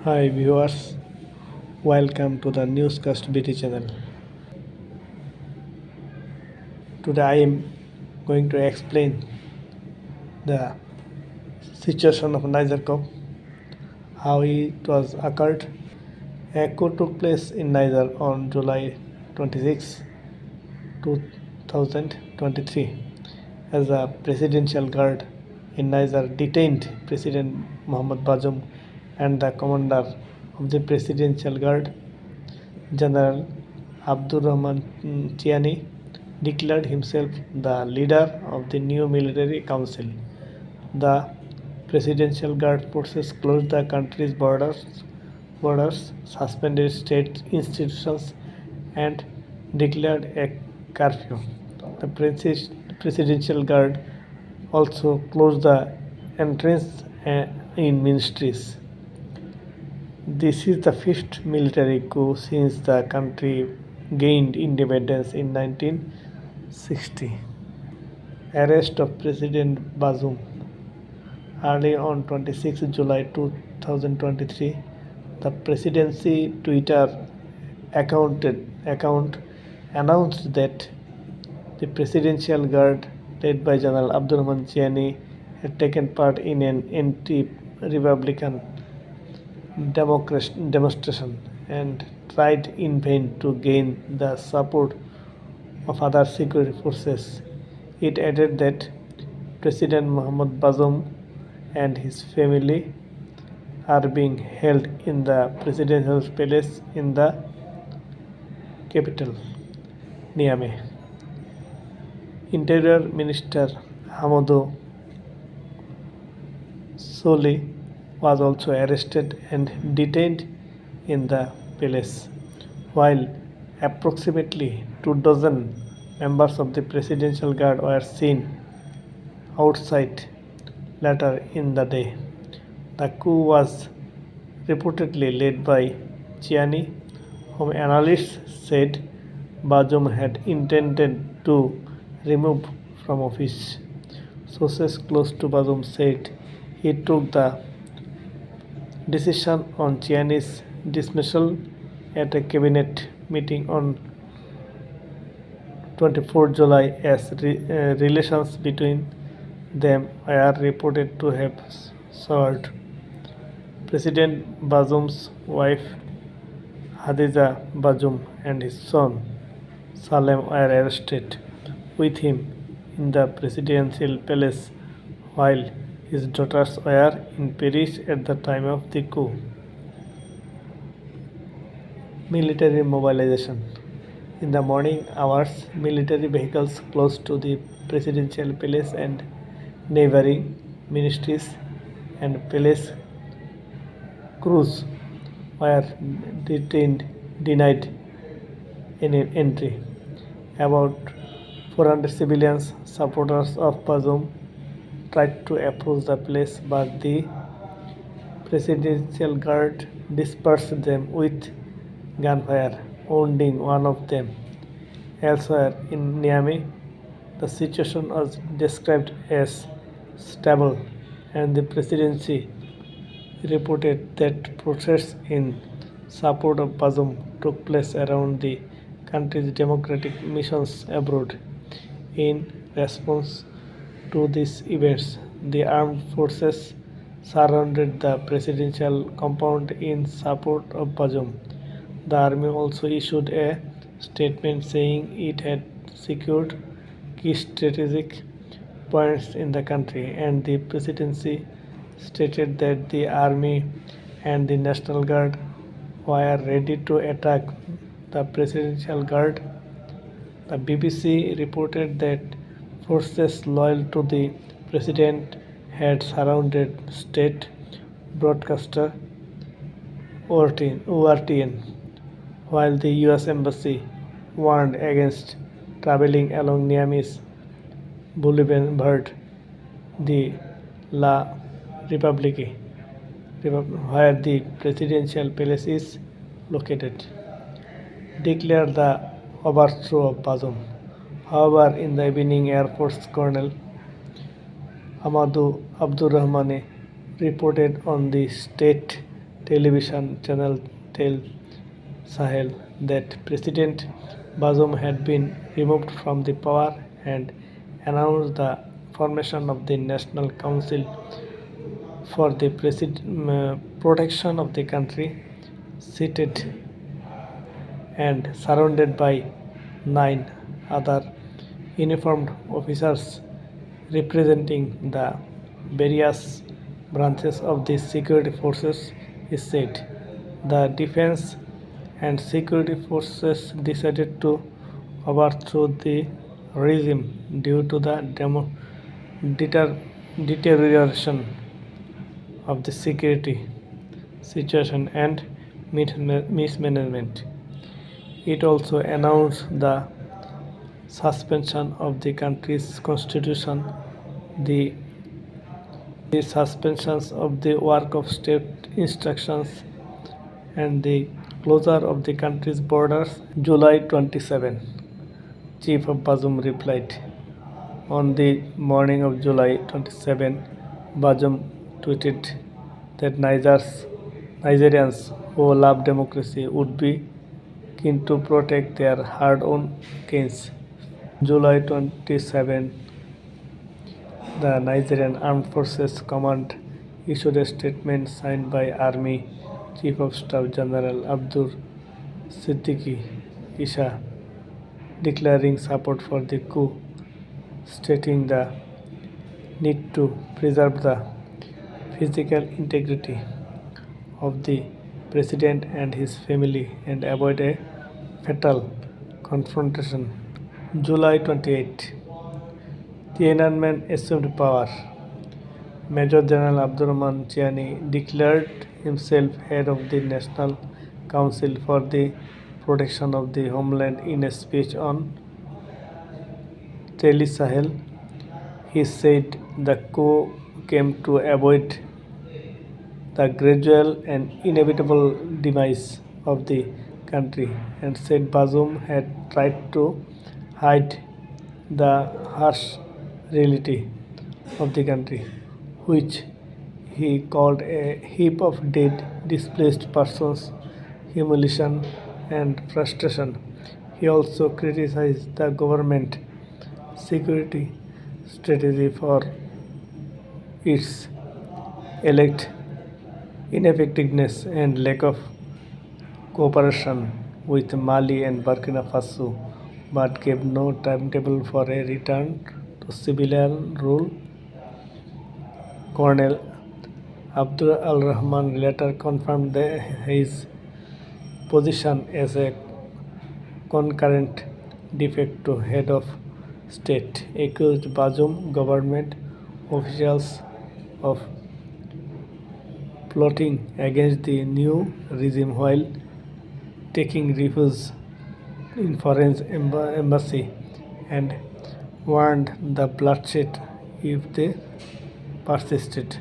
Hi viewers, welcome to the Newscast BT channel. Today I am going to explain the situation of Niger Coup, how it was occurred. A coup took place in Niger on July 26, 2023 as a presidential guard in Niger detained President Mohamed Bazoum and the commander of the presidential guard General Abdurrahman Tiani declared himself the leader of the new military council. The Presidential Guard forces closed the country's borders, suspended state institutions, and declared a curfew. The Presidential Guard also closed the entrance in ministries. This is the fifth military coup since the country gained independence in 1960. Arrest of President Bazoum. Early on 26 July 2023, the presidency Twitter account announced that the Presidential Guard, led by General Abdurrahman Chiani, had taken part in an anti-republican demonstration and tried in vain to gain the support of other security forces. It added that President Mohamed Bazoum and his family are being held in the presidential palace in the capital, Niamey. Interior Minister Hamadou Soli was also arrested and detained in the palace, while approximately 2 dozen members of the Presidential Guard were seen outside later in the day. The coup was reportedly led by Chiani, whom analysts said Bazoum had intended to remove from office. Sources close to Bazoum said he took the decision on Chiani's dismissal at a cabinet meeting on 24 July as relations between them are reported to have soured. President Bazoum's wife Hadiza Bazoum and his son Salem were arrested with him in the presidential palace while his daughters were in Paris at the time of the coup. Military mobilization. In the morning hours, military vehicles close to the presidential palace and neighboring ministries and palace crews were denied entry. About 400 civilians supporters of Bazoum tried to approach the place, but the Presidential Guard dispersed them with gunfire, wounding one of them. Elsewhere in Niamey, the situation was described as stable, and the presidency reported that protests in support of Bazoum took place around the country's democratic missions abroad. In response to these events, the armed forces surrounded the presidential compound in support of Bazoum. The army also issued a statement saying it had secured key strategic points in the country, and the presidency stated that the army and the National Guard were ready to attack the Presidential Guard. The BBC reported that forces loyal to the president had surrounded state broadcaster ORTN, while the US Embassy warned against traveling along Niamey's Boulevard de la République, where the presidential palace is located, declared the overthrow of Bazoum. However, in the evening, Air Force Colonel Amadou Abdurrahmane reported on the state television channel Tel Sahel that President Bazoum had been removed from the power and announced the formation of the National Council for the protection of the country, seated and surrounded by 9 other uniformed officers representing the various branches of the security forces, is said. The defense and security forces decided to overthrow the regime due to the deterioration of the security situation and mismanagement. It also announced the suspension of the country's constitution, the, the suspensions of the work of state instructions, and the closure of the country's borders. July 27, Chief of Bazoum replied. On the morning of July 27, Bazoum tweeted that Nigerians who love democracy would be keen to protect their hard-earned gains. July 27, the Nigerian Armed Forces Command issued a statement signed by Army Chief of Staff General Abdur Siddiqui Isha declaring support for the coup, stating the need to preserve the physical integrity of the president and his family and avoid a fatal confrontation. July 28. Tiananmen assumed power. Major General Abdurrahman Chiani declared himself head of the National Council for the Protection of the Homeland in a speech on Tele Sahel. He said the coup came to avoid the gradual and inevitable demise of the country and said Bazoum had tried to hide the harsh reality of the country, which he called a heap of dead, displaced persons, humiliation, and frustration. He also criticized the government security strategy for its elect ineffectiveness and lack of cooperation with Mali and Burkina Faso, but gave no timetable for a return to civilian rule. Colonel Abdul Al Rahman later confirmed his position as a concurrent de facto head of state, accused Bazoum government officials of plotting against the new regime while taking refuge in foreign embassy and warned the bloodshed if they persisted.